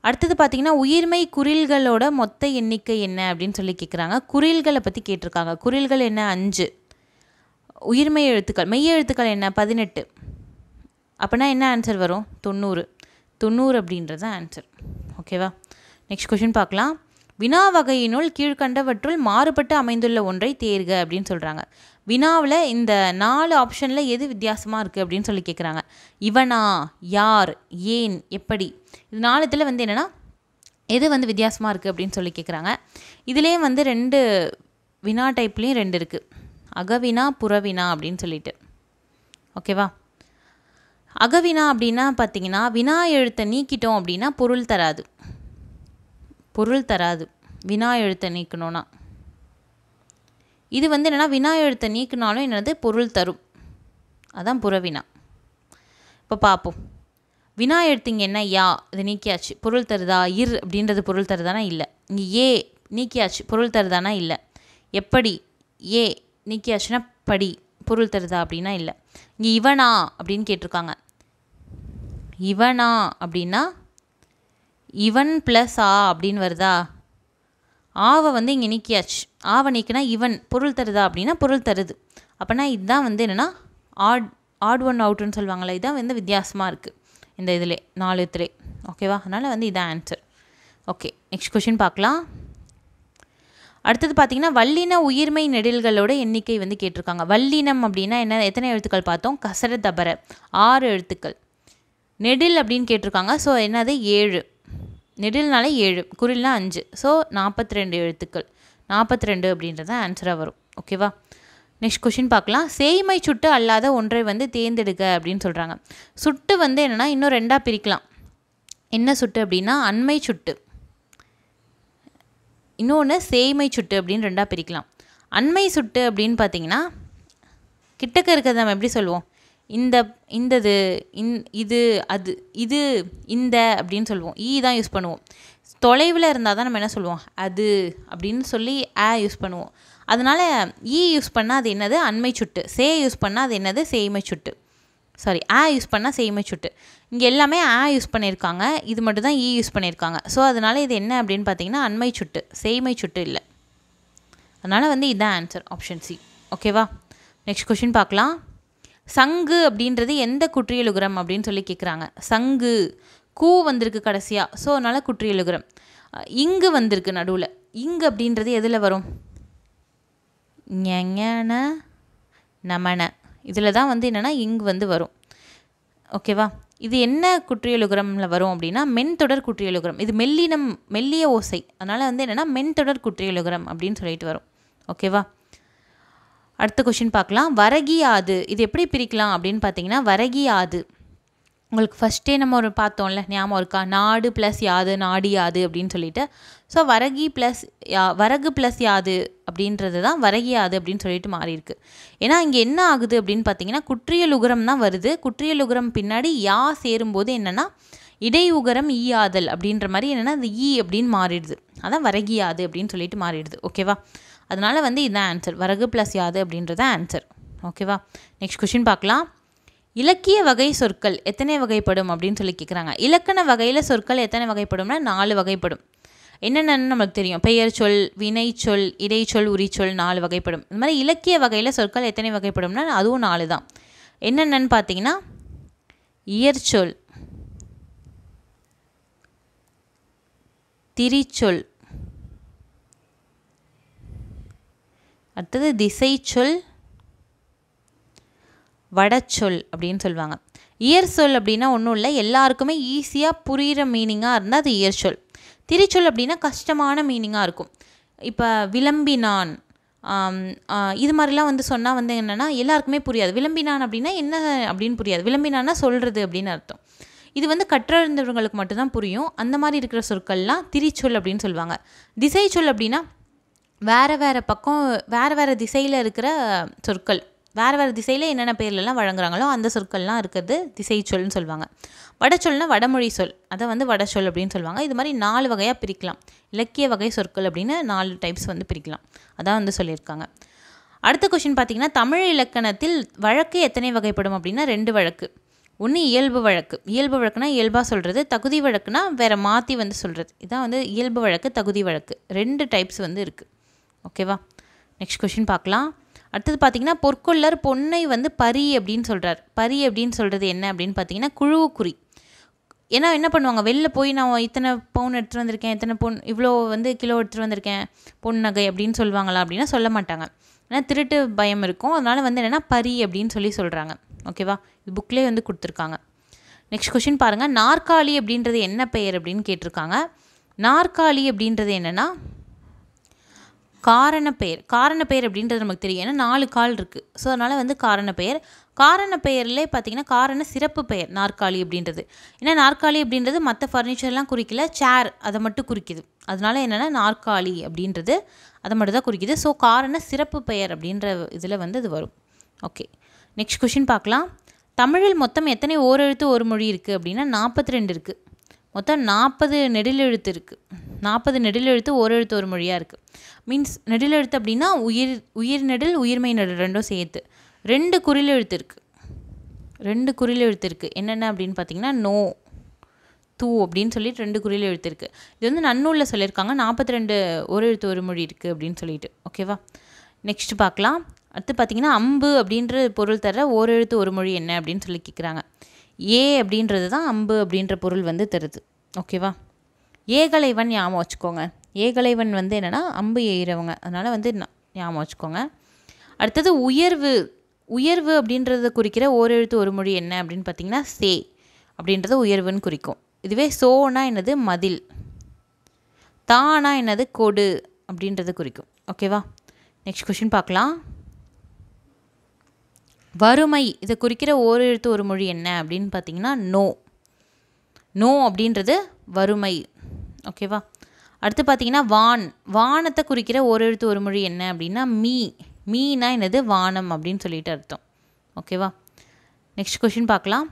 அடுத்தது பார்த்திங்கன்னா உயிர்மை குறில்களோட மொத்த எண்ணிக்கை என்ன அப்படின்னு சொல்லி கேட்குறாங்க. குறில்களை பற்றி கேட்டிருக்காங்க. குறில்கள் என்ன? 5. உயிர்மெய் எழுத்துக்கள், மெய் எழுத்துக்கள் என்ன 18. அப்படின்னா என்ன ஆன்சர் வரும்? 90 அப்படின்றது ஆன்சர். ஓகேவா? நெக்ஸ்ட் கொஷின் பார்க்கலாம். வினா வகையினுள் கீழ்கண்டவற்றுள் மாறுபட்டு அமைந்துள்ள ஒன்றை தேர்க அப்படின்னு சொல்கிறாங்க. வினாவில் இந்த 4 ஆப்ஷனில் எது வித்தியாசமாக இருக்குது அப்படின்னு சொல்லி கேட்குறாங்க. இவனா, யார், ஏன், எப்படி, இது 4த்தில் வந்து என்னென்னா எது வந்து வித்தியாசமாக இருக்குது அப்படின்னு சொல்லி கேட்குறாங்க. இதுலேயும் வந்து 2 வினா டைப்லேயும் 2 இருக்குது. அகவினா, புறவினா அப்படின்னு சொல்லிட்டு. ஓகேவா? அகவினா அப்படின்னா பார்த்தீங்கன்னா வினா எழுத்தை நீக்கிட்டோம் அப்படின்னா பொருள் தராது. வினா எழுத்தை நீக்கணும்னா. இது வந்து என்னென்னா வினா எழுத்தை நீக்கினாலும் என்னது பொருள் தரும். அதான் புறவினா. இப்போ பார்ப்போம். வினா எழுத்துங்க என்ன? யா, இது நீக்கியாச்சு, பொருள் தருதா? இர் அப்படின்றது பொருள் தருதானா? இல்லை. இங்கே ஏ நீக்கியாச்சு, பொருள் தருதானா? இல்லை. எப்படி? ஏ நீக்கியாச்சுன்னா படி, பொருள் தருதா அப்படின்னா இல்லை. இங்கே இவனா அப்படின்னு கேட்டிருக்காங்க. இவனா அப்படின்னா இவன் ப்ளஸ் ஆ அப்படின்னு வருதா? ஆவை வந்து இங்கே நீக்கியாச்சு, ஆவை நீக்கினா இவன், பொருள் தருதா அப்படின்னா பொருள் தருது. அப்போனா இதுதான் வந்து என்னென்னா ஆட் ஒன் அவுட்டுன்னு சொல்லுவாங்களே, இதுதான் வந்து வித்தியாசமாக இருக்குது இந்த இதில் 4 ஓகேவா? அதனால் வந்து இதான் ஆன்சர். ஓகே, நெக்ஸ்ட் கொஷின் பார்க்கலாம். அடுத்தது பார்த்திங்கன்னா வல்லின உயிர்மெய் நெடில்களோட எண்ணிக்கை வந்து கேட்டிருக்காங்க. வல்லினம் அப்படின்னா என்ன? எத்தனை எழுத்துக்கள் பார்த்தோம்? கசர தபர 6 எழுத்துக்கள். நெடில் அப்படின்னு கேட்டிருக்காங்க. ஸோ என்னது? 7. நெடில்னாலே 7, குறில்னா 5. ஸோ 42 எழுத்துக்கள். 42 அப்படின்றது ஆன்சராக வரும். ஓகேவா? நெக்ஸ்ட் கொஷின் பார்க்கலாம். சேய்மை சுட்டு அல்லாத ஒன்றை வந்து தேர்ந்தெடுக்க அப்படின்னு சொல்கிறாங்க. சுட்டு வந்து என்னென்னா இன்னும் 2ஆக பிரிக்கலாம். என்ன சுட்டு அப்படின்னா அண்மை சுட்டு, இன்னொன்று சேய்மை சுட்டு அப்படின்னு 2ஆக பிரிக்கலாம். அண்மை சுட்டு அப்படின்னு பார்த்தீங்கன்னா கிட்டக்க இருக்கிறத நம்ம எப்படி சொல்லுவோம்? இந்தது, இது, அது, இது, இந்த அப்படின்னு சொல்லுவோம். தான் யூஸ் பண்ணுவோம். தொலைவில் இருந்தால் தான் நம்ம என்ன சொல்லுவோம்? அது அப்படின்னு சொல்லி யூஸ் பண்ணுவோம். அதனால் யூஸ் பண்ணால் அது என்னது? அண்மை சுட்டு. யூஸ் பண்ணால் அது என்னது? சேய்மை சுட்டு. சாரி, யூஸ் பண்ணால் சேய்மை சுட்டு. இங்கே எல்லாமே யூஸ் பண்ணியிருக்காங்க, இது மட்டும் தான் யூஸ் பண்ணியிருக்காங்க. ஸோ அதனால் இது என்ன அப்படின்னு பார்த்தீங்கன்னா அண்மை சுட்டு, சேய்மை சுட்டு இல்லை. அதனால் வந்து இதுதான் ஆன்சர், ஆப்ஷன் சி. ஓகேவா? நெக்ஸ்ட் கொஷின் பார்க்கலாம். சங்கு அப்படின்றது எந்த குற்றியலுகரம் அப்படின்னு சொல்லி கேட்குறாங்க. சங்கு கூ வந்திருக்கு கடைசியாக, ஸோ அதனால் குற்றியலுகரம். இங்கு வந்திருக்கு நடுவில். இங்கு அப்படின்றது எதில் வரும்? ஞன நமன, இதில் தான் வந்து என்னென்னா இங்கு வந்து வரும். ஓகேவா? இது என்ன குற்றியலுகரமில் வரும் அப்படின்னா மென்தொடர் குற்றியலுகரம். இது மெல்லிய ஓசை, அதனால் வந்து என்னென்னா மென்தொடர் குற்றியலுகரம் அப்படின்னு சொல்லிட்டு வரும். ஓகேவா? அடுத்த கொஷின் பார்க்கலாம். வரகியாது இது எப்படி பிரிக்கலாம் அப்படின்னு பார்த்தீங்கன்னா வரகியாது உங்களுக்கு ஃபஸ்ட்டே நம்ம ஒரு பார்த்தோம்ல, ஞாபகம் இருக்கா? நாடு ப்ளஸ் யாது, நாடி யாது அப்படின்னு சொல்லிட்டு. ஸோ வரகு ப்ளஸ் யாது அப்படின்றது தான் வரகியாது அப்படின்னு சொல்லிட்டு மாறி இருக்கு. ஏன்னா இங்கே என்ன ஆகுது அப்படின்னு பார்த்தீங்கன்னா குற்றியலுகரம் தான் வருது. குற்றியலுகரம் பின்னாடி யா சேரும்போது என்னென்னா இடையுகரம் ஈயாதல் அப்படின்ற மாதிரி என்னென்னா அது அப்படின்னு மாறிடுது. அதான் வரகியாது அப்படின்னு சொல்லிட்டு மாறிடுது. ஓகேவா? அதனால் வந்து இதுதான் ஆன்சர். வரகு ப்ளஸ் யாது அப்படின்றது ஆன்சர். ஓகேவா? நெக்ஸ்ட் கொஷின் பார்க்கலாம். இலக்கிய வகை சொற்கள் எத்தனை வகைப்படும் அப்படின்னு சொல்லி கேட்குறாங்க. இலக்கண வகையில் சொற்கள் எத்தனை வகைப்படும்னா 4 வகைப்படும். என்னென்னு நமக்கு தெரியும். பெயர் சொல், வினை சொல், இடைச்சொல், உரிச்சொல் 4 வகைப்படும். இந்த மாதிரி இலக்கிய வகையில் சொற்கள் எத்தனை வகைப்படும்னா அதுவும் 4 தான். என்னென்னு பார்த்தீங்கன்னா இயற்சொல், திரிச்சொல், அடுத்தது திசைச்சொல், வடச்சொல் அப்படின்னு சொல்லுவாங்க. இயற்சொல் அப்படின்னா ஒன்றும் இல்லை, எல்லாருக்குமே ஈஸியாக புரிகிற மீனிங்காக இருந்தால் அது இயற்சொல். திரிச்சொல் அப்படின்னா கஷ்டமான மீனிங்காக இருக்கும். இப்போ விளம்பினான் இது மாதிரிலாம் வந்து சொன்னால் வந்து என்னென்னா எல்லாருக்குமே புரியாது. விளம்பினான் அப்படின்னா என்ன அப்படின்னு புரியாது. விளம்பினான்னா சொல்கிறது அப்படின்னு அர்த்தம். இது வந்து கற்றறிந்தவர்களுக்கு மட்டும்தான் புரியும். அந்த மாதிரி இருக்கிற சொற்கள்லாம் திரிச்சொல் அப்படின்னு சொல்லுவாங்க. திசைச்சொல் அப்படின்னா வேறு பக்கம் வேறு திசையில் இருக்கிற சொற்கள், வேறு திசையில் என்னென்ன பேர்லலாம் வழங்குறாங்களோ அந்த சொற்கள்லாம் இருக்கிறது திசைச்சொல்னு சொல்லுவாங்க. வடச்சொல்னா வடமொழி சொல், அதை வந்து வடச்சொல் அப்படின்னு சொல்லுவாங்க. இது மாதிரி 4 வகையாக பிரிக்கலாம். இலக்கிய வகை சொற்கள் அப்படின்னு 4 டைப்ஸ் வந்து பிரிக்கலாம். அதான் வந்து சொல்லியிருக்காங்க. அடுத்த கொஷின் பார்த்திங்கன்னா தமிழ் இலக்கணத்தில் வழக்கு எத்தனை வகைப்படும் அப்படின்னா 2 வழக்கு. ஒன்று இயல்பு வழக்கு. இயல்பு வழக்குனா இயல்பாக சொல்கிறது, தகுதி வழக்குனா வேறு மாற்றி வந்து சொல்கிறது. இதான் வந்து இயல்பு வழக்கு, தகுதி வழக்கு, 2 டைப்ஸ் வந்து இருக்குது. ஓகேவா? நெக்ஸ்ட் கொஷின் பார்க்கலாம். அடுத்தது பார்த்திங்கன்னா பொற்கொள்ளர் பொன்னை வந்து பரி அப்படின்னு சொல்கிறார். பரி அப்படின்னு சொல்கிறது என்ன அப்படின்னு பார்த்தீங்கன்னா குழுவுக்குறி. ஏன்னா என்ன பண்ணுவாங்க, வெளில போய் நான் இத்தனை பவுன் எடுத்துகிட்டு வந்திருக்கேன், இத்தனை பொன் இவ்வளோ வந்து கிலோ எடுத்துகிட்டு வந்திருக்கேன் பொன் நகை அப்படின்னு சொல்லுவாங்களா அப்படின்னா சொல்ல மாட்டாங்க. ஏன்னா திருட்டு பயம் இருக்கும். அதனால் வந்து என்னென்னா பரி அப்படின்னு சொல்கிறாங்க. ஓகேவா, இது புக்லேயே வந்து கொடுத்துருக்காங்க. நெக்ஸ்ட் கொஷின் பாருங்கள். நாற்காலி அப்படின்றது என்ன பெயர் அப்படின்னு கேட்டிருக்காங்க. நாற்காலி அப்படின்றது என்னென்னா காரணப்பெயர். காரணப்பெயர் அப்படின்றது நமக்கு தெரியும், ஏன்னா 4 கால் இருக்குது. ஸோ அதனால் வந்து காரணப்பெயர். காரணப்பெயர்லேயே பார்த்திங்கன்னா காரண சிறப்பு பெயர் நாற்காலி அப்படின்றது. ஏன்னா நாற்காலி அப்படின்றது மற்ற ஃபர்னிச்சர்லாம் குறிக்கல, சேர் அதை மட்டும் குறிக்குது. அதனால என்னென்னா நாற்காலி அப்படின்றது அதை மட்டும் தான் குறிக்குது. ஸோ காரண சிறப்பு பெயர் அப்படின்ற இதில் வந்து இது வரும். ஓகே, நெக்ஸ்ட் கொஷின் பார்க்கலாம். தமிழில் மொத்தம் எத்தனை ஓரெழுத்து ஒரு மொழி இருக்குது அப்படின்னா 42 இருக்குது. மொத்தம் 40 நெடிலெழுத்து இருக்குது. 40 நெடிலெழுத்து ஓரெழுத்து ஒரு மொழியாக இருக்குது. மீன்ஸ் நெடிலெழுத்து அப்படின்னா உயிர் நெடில் உயிர்மை நெடில் ரெண்டும் சேர்த்து 2 குறிலெழுத்து இருக்குது. 2 குறிலெழுத்து இருக்குது. என்னென்ன அப்படின்னு பார்த்தீங்கன்னா நோ, தூ அப்படின்னு சொல்லிட்டு 2 குறிலெழுத்து இருக்குது. இது வந்து நன்னூலில் சொல்லியிருக்காங்க 42 ஓரெழுத்து ஒரு மொழி இருக்குது அப்படின்னு சொல்லிட்டு. ஓகேவா, நெக்ஸ்ட் பார்க்கலாம். அடுத்து பார்த்திங்கன்னா அம்பு அப்படின்ற பொருள் தர ஓரெழுத்து ஒரு மொழி என்ன அப்படின்னு சொல்லி கேட்குறாங்க. ஏ அப்படின்றது தான் அம்பு அப்படின்ற பொருள் வந்து தருது. ஓகேவா, ஏகலைவன் ஞாபகம் வச்சுக்கோங்க. ஏகலைவன் வந்து என்னென்னா அம்பு எய்கிறவங்க, அதனால் வந்து ஞாபகம் வச்சுக்கோங்க. அடுத்தது உயர்வு. உயர்வு அப்படின்றத குறிக்கிற ஓரெழுத்து ஒரு மொழி என்ன அப்படின்னு பார்த்திங்கன்னா சே அப்படின்றது உயர்வுன்னு குறிக்கும். இதுவே சோனா என்னது மதில், தானா என்னது கொடு அப்படின்றது குறிக்கும். ஓகேவா, நெக்ஸ்ட் கொஷின் பார்க்கலாம். வறுமை இதை குறிக்கிற ஓரெழுத்து ஒரு மொழி என்ன அப்படின்னு பார்த்தீங்கன்னா நோ. நோ அப்படின்றது வறுமை. ஓகேவா, அடுத்து பார்த்தீங்கன்னா வான். வானத்தை குறிக்கிற ஓரெழுத்து ஒரு மொழி என்ன அப்படின்னா மீ. மீனா என்னது வானம் அப்படின்னு சொல்லிட்டு அர்த்தம். ஓகேவா, நெக்ஸ்ட் கொஷின் பார்க்கலாம்.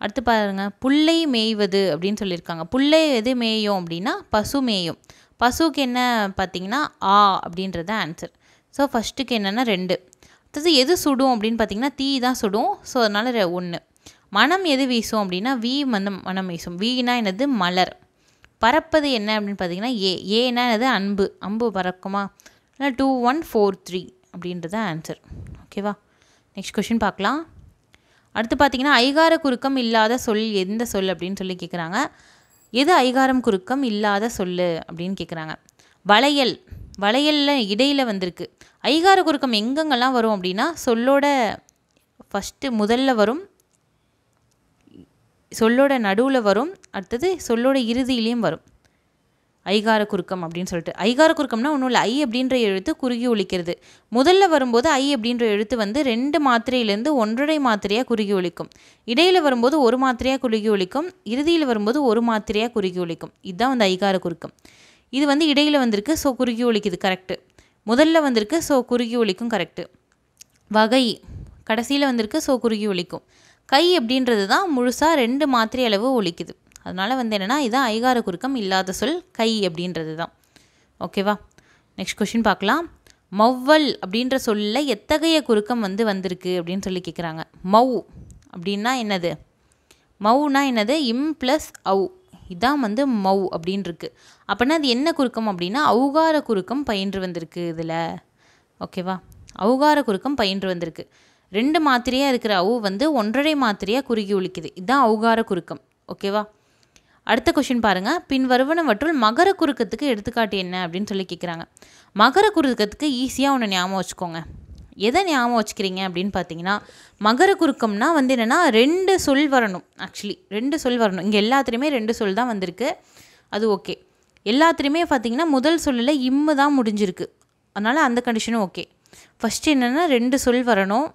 அடுத்து பாருங்கள். புல்லை மேய்வது அப்படின்னு சொல்லியிருக்காங்க. புல்லை எது மேயும் அப்படின்னா பசு மேயும். பசுக்கு என்ன பார்த்தீங்கன்னா ஆ அப்படின்றது ஆன்சர். ஸோ ஃபஸ்ட்டுக்கு என்னென்னா 2. அடுத்தது எது சுடும் அப்படின்னு பார்த்தீங்கன்னா தீ தான் சுடும். ஸோ அதனால் 1. மனம் எது வீசும் அப்படின்னா வி வந்து மனம் வீசும். வீனா என்னது மலர். பறப்பது என்ன அப்படின்னு பார்த்தீங்கன்னா ஏனா என்னது அன்பு. அம்பு பறக்குமா? 2 1 4 3 அப்படின்றது ஆன்சர். ஓகேவா, நெக்ஸ்ட் கொஷின் பார்க்கலாம். அடுத்து பார்த்தீங்கன்னா ஐகார குறுக்கம் இல்லாத சொல் எந்த சொல் அப்படின்னு சொல்லி கேட்குறாங்க. எது ஐகாரம் குறுக்கம் இல்லாத சொல் அப்படின்னு கேட்குறாங்க. வளையல். வளையலில் இடையில் வந்திருக்கு. ஐகார குறுக்கம் எங்கெங்கெல்லாம் வரும் அப்படின்னா சொல்லோட ஃபஸ்ட்டு முதல்ல வரும், சொல்லோட நடுவில் வரும், அடுத்தது சொல்லோட இறுதியிலையும் வரும் ஐகார குறுக்கம் அப்படின்னு சொல்லிட்டு. ஐகார குறுக்கம்னா ஒன்றும் இல்லை, ஐ அப்படின்ற எழுத்து குறுகி ஒலிக்கிறது. முதல்ல வரும்போது ஐ அப்படின்ற எழுத்து வந்து 2 மாத்திரையிலேருந்து 1.5 மாத்திரையாக குறுகி ஒலிக்கும். இடையில் வரும்போது 1 மாத்திரையாக குறுகி ஒலிக்கும். இறுதியில் வரும்போது 1 மாத்திரையாக குறுகி ஒலிக்கும். இதுதான் வந்து ஐகார குறுக்கம். இது வந்து இடையில் வந்திருக்கு, ஸோ குறுகி ஒலிக்குது, கரெக்டு. முதல்ல வந்திருக்கு, ஸோ குறுகி ஒலிக்கும், கரெக்டு. வகை கடைசியில் வந்திருக்கு, ஸோ குறுகி ஒலிக்கும். கை அப்படின்றது தான் முழுசாக 2 மாத்திரை அளவு ஒலிக்குது. அதனால் வந்து என்னென்னா இதுதான் ஐகார குறுக்கம் இல்லாத சொல் கை அப்படின்றது தான். ஓகேவா, நெக்ஸ்ட் கொஷின் பார்க்கலாம். மௌவல் அப்படின்ற சொல்லில் எத்தகைய குறுக்கம் வந்து வந்திருக்கு அப்படின்னு சொல்லி கேட்குறாங்க. மௌ அப்படின்னா என்னது? மௌனா என்னது? இம் ப்ளஸ் அவு, இதான் வந்து மௌ அப்படின்னு இருக்குது. அப்படின்னா அது என்ன குறுக்கம் அப்படின்னா ஔகார குறுக்கம் பயின்று வந்திருக்கு இதில். ஓகேவா, ஔகார குறுக்கம் பயின்று வந்திருக்கு. 2 மாத்திரையாக இருக்கிற அவு வந்து 1.5 மாத்திரையாக குறுகி ஒலிக்குது. இதுதான் ஔகார குறுக்கம். ஓகேவா, அடுத்த கொஷின் பாருங்கள். பின் வருவனவற்றுள் மகர குறுக்கத்துக்கு எடுத்துக்காட்டு என்ன அப்படின்னு சொல்லி கேட்குறாங்க. மகர குறுக்கத்துக்கு ஈஸியாக ஒன்று ஞாபகம் வச்சுக்கோங்க. எதை ஞாபகம் வச்சுக்கிறீங்க அப்படின்னு பார்த்தீங்கன்னா மகர குறுக்கம்னா வந்து என்னென்னா 2 சொல் வரணும். ஆக்சுவலி 2 சொல் வரணும். இங்கே எல்லாத்துலேயுமே 2 சொல் தான் வந்திருக்கு. அது ஓகே. எல்லாத்துலேயுமே பார்த்தீங்கன்னா முதல் சொல்லில் இம்மு தான் முடிஞ்சிருக்கு. அதனால் அந்த கண்டிஷனும் ஓகே. ஃபஸ்ட்டு என்னென்னா 2 சொல் வரணும்.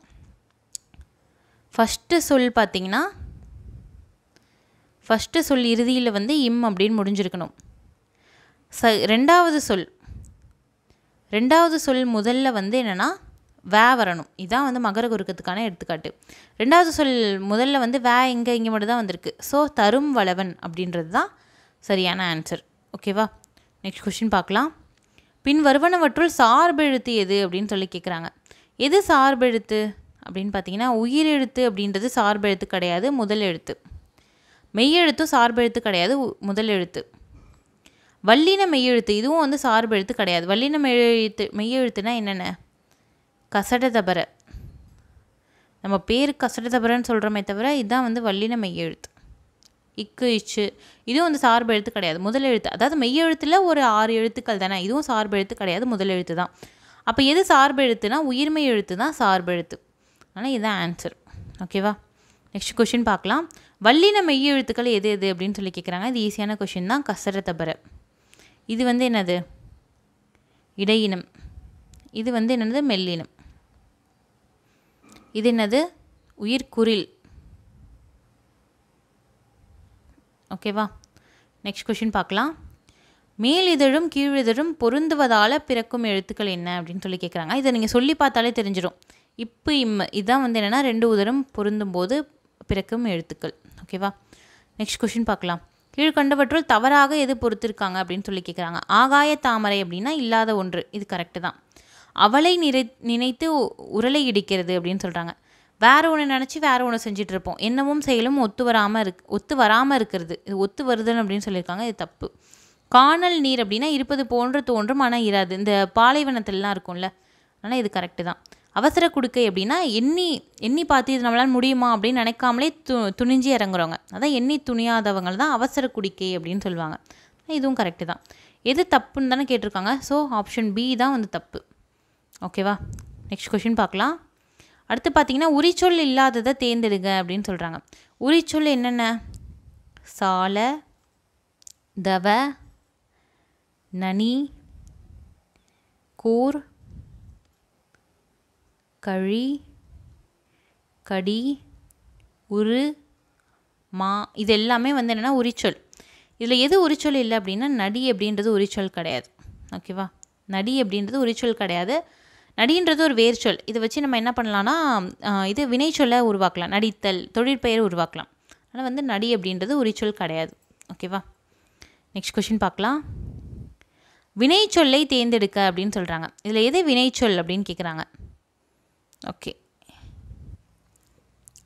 ஃபஸ்ட்டு சொல் பார்த்திங்கன்னா ஃபஸ்ட்டு சொல் இறுதியில் வந்து இம் அப்படின்னு முடிஞ்சிருக்கணும். ரெண்டாவது சொல் முதல்ல வந்து என்னென்னா வே வரணும். இதுதான் வந்து மகர குறுக்கத்துக்கான எடுத்துக்காட்டு. ரெண்டாவது சொல் முதல்ல வந்து வே இங்கே மட்டும் தான் வந்திருக்கு. ஸோ தரும் வளவன் அப்படின்றது தான் சரியான ஆன்சர். ஓகேவா, நெக்ஸ்ட் கொஷின் பார்க்கலாம். பின் வருவனவற்றுள் சார்பெழுத்து எது அப்படின்னு சொல்லி கேட்குறாங்க. எது சார்பெழுத்து அப்படின்னு பார்த்தீங்கன்னா உயிரெழுத்து அப்படின்றது சார்பெழுத்து கிடையாது, முதல் எழுத்து. மெய்யெழுத்தும் சார்பெழுத்து கிடையாது, முதல் எழுத்து. வல்லின மெய்யெழுத்து இதுவும் வந்து சார்பெழுத்து கிடையாது. வல்லின மெய்யெழுத்துனா என்னென்ன? கசடதபர. நம்ம பேர் கசடதபரன்னு சொல்கிறோமே தவிர இதுதான் வந்து வல்லின மெய் எழுத்து. இக்கு இச்சு இதுவும் வந்து சார்பு எழுத்து கிடையாது, முதல் எழுத்து. அதாவது மெய் எழுத்தில் ஒரு 6 எழுத்துக்கள் தானே, இதுவும் சார்பு எழுத்து கிடையாது, முதல் எழுத்து தான். அப்போ எது சார்பு எழுத்துனா உயிர்மெய் எழுத்து தான் சார்பு எழுத்து. ஆனால் இதுதான் ஆன்சர். ஓகேவா? நெக்ஸ்ட் கொஷின் பார்க்கலாம். வல்லின மெய் எழுத்துக்கள் எது எது அப்படின்னு சொல்லி கேட்குறாங்க. இது ஈஸியான கொஷின் தான். கசரதபர இது வந்து என்னது? இடையினம். இது வந்து என்னது? மெல்லினம். இது என்னது? உயிர்குறில். ஓகேவா? நெக்ஸ்ட் கொஷின் பார்க்கலாம். மேலிதழும் கீழிதழும் பொருந்துவதால் பிறக்கும் எழுத்துக்கள் என்ன அப்படின்னு சொல்லி கேட்குறாங்க. இதை நீங்கள் சொல்லி பார்த்தாலே தெரிஞ்சிடும். இப்போ இதுதான் வந்து என்னென்னா 2 உதரம் பொருந்தும் போது பிறக்கும் எழுத்துக்கள். ஓகேவா? நெக்ஸ்ட் கொஷின் பார்க்கலாம். கீழ்கண்டவற்றுள் தவறாக எது பொறுத்திருக்காங்க அப்படின்னு சொல்லி கேட்குறாங்க. ஆகாய தாமரை அப்படின்னா இல்லாத ஒன்று, இது கரெக்டு தான். அவளை நினைத்து உரலை இடிக்கிறது அப்படின்னு சொல்கிறாங்க. வேறு ஒன்று நினச்சி வேறு ஒன்று செஞ்சிட்ருப்போம். எண்ணமும் செயலும் ஒத்து வராமல் இருக்கிறது, இது ஒத்து வருதுன்னு அப்படின்னு சொல்லியிருக்காங்க, இது தப்பு. காணல் நீர் அப்படின்னா இருப்பது போன்று தோன்றும் ஆனால் இராது, இந்த பாலைவனத்திலலாம் இருக்கும்ல, ஆனால் இது கரெக்டு தான். அவசர குடுக்கை அப்படின்னா எண்ணி பார்த்து இது நம்மளால் முடியுமா அப்படின்னு நினைக்காமலே துணிஞ்சு இறங்குறவங்க, அதான் எண்ணி துணியாதவங்க தான் அவசர குடிக்கை அப்படின்னு சொல்லுவாங்க. இதுவும் கரெக்டு தான். எது தப்புன்னு தானே கேட்டிருக்காங்க. ஸோ ஆப்ஷன் பி தான் வந்து தப்பு. ஓகேவா? நெக்ஸ்ட் கொஷின் பார்க்கலாம். அடுத்து பார்த்தீங்கன்னா உரிச்சொல் இல்லாததை தேர்ந்தெடுங்க அப்படின்னு சொல்கிறாங்க. உரிச்சொல் என்னென்ன? சால, தவ, நனி, கூர், கழி, கடி, உரு, மா, இது எல்லாமே வந்து என்னென்னா உரிச்சொல். இதில் எது உரிச்சொல் இல்லை அப்படின்னா நடி அப்படின்றது உரிச்சொல் கிடையாது. ஓகேவா? நடி அப்படின்றது உரிச்சொல் கிடையாது. நடின்றது ஒரு வேர்ச்சொல். இதை வச்சு நம்ம என்ன பண்ணலான்னா இது வினைச்சொல்லை உருவாக்கலாம், நடித்தல், தொழிற்பெயர் உருவாக்கலாம். ஆனால் வந்து நடி அப்படின்றது உரிச்சொல் கிடையாது. ஓகேவா? நெக்ஸ்ட் கொஷின் பார்க்கலாம். வினைச்சொல்லை தேர்ந்தெடுக்க அப்படின்னு சொல்கிறாங்க. இதில் எது வினைச்சொல் அப்படின்னு கேட்குறாங்க. ஓகே,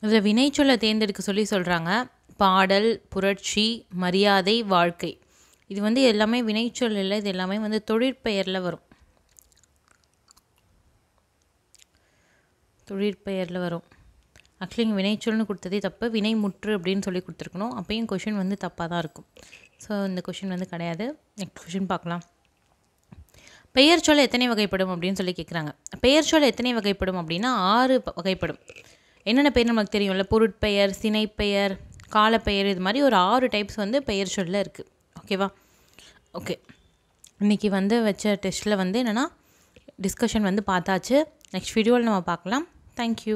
இதில் வினைச்சொல்லை தேர்ந்தெடுக்க சொல்கிறாங்க. பாடல், புரட்சி, மரியாதை, வாழ்க்கை, இது வந்து எல்லாமே வினைச்சொல் இல்லை, இது எல்லாமே வந்து தொழிற்பெயரில் வரும். ஆக்சுவலி இங்கே வினைச்சொல்னு கொடுத்ததே தப்பு, வினை முற்று அப்படின்னு சொல்லி கொடுத்துருக்கணும். அப்போயும் கொஷின் வந்து தப்பாக தான் இருக்கும். ஸோ இந்த கொஷின் வந்து கிடையாது. நெக்ஸ்ட் கொஷின் பார்க்கலாம். பெயர் சொல் எத்தனை வகைப்படும் அப்படின்னு சொல்லி கேட்குறாங்க. பெயர் சொல் எத்தனை வகைப்படும் அப்படின்னா 6 வகைப்படும். என்னென்ன பெயர் நமக்கு தெரியும்ல, பொருட்பெயர், சினைப்பெயர், காலப்பெயர், இது மாதிரி ஒரு 6 டைப்ஸ் வந்து பெயர் சொல்ல இருக்குது. ஓகேவா? ஓகே, இன்றைக்கி வந்து வச்ச டெஸ்ட்டில் வந்து என்னென்னா டிஸ்கஷன் வந்து பார்த்தாச்சு. நெக்ஸ்ட் வீடியோவில் நம்ம பார்க்கலாம். தேங்க்யூ.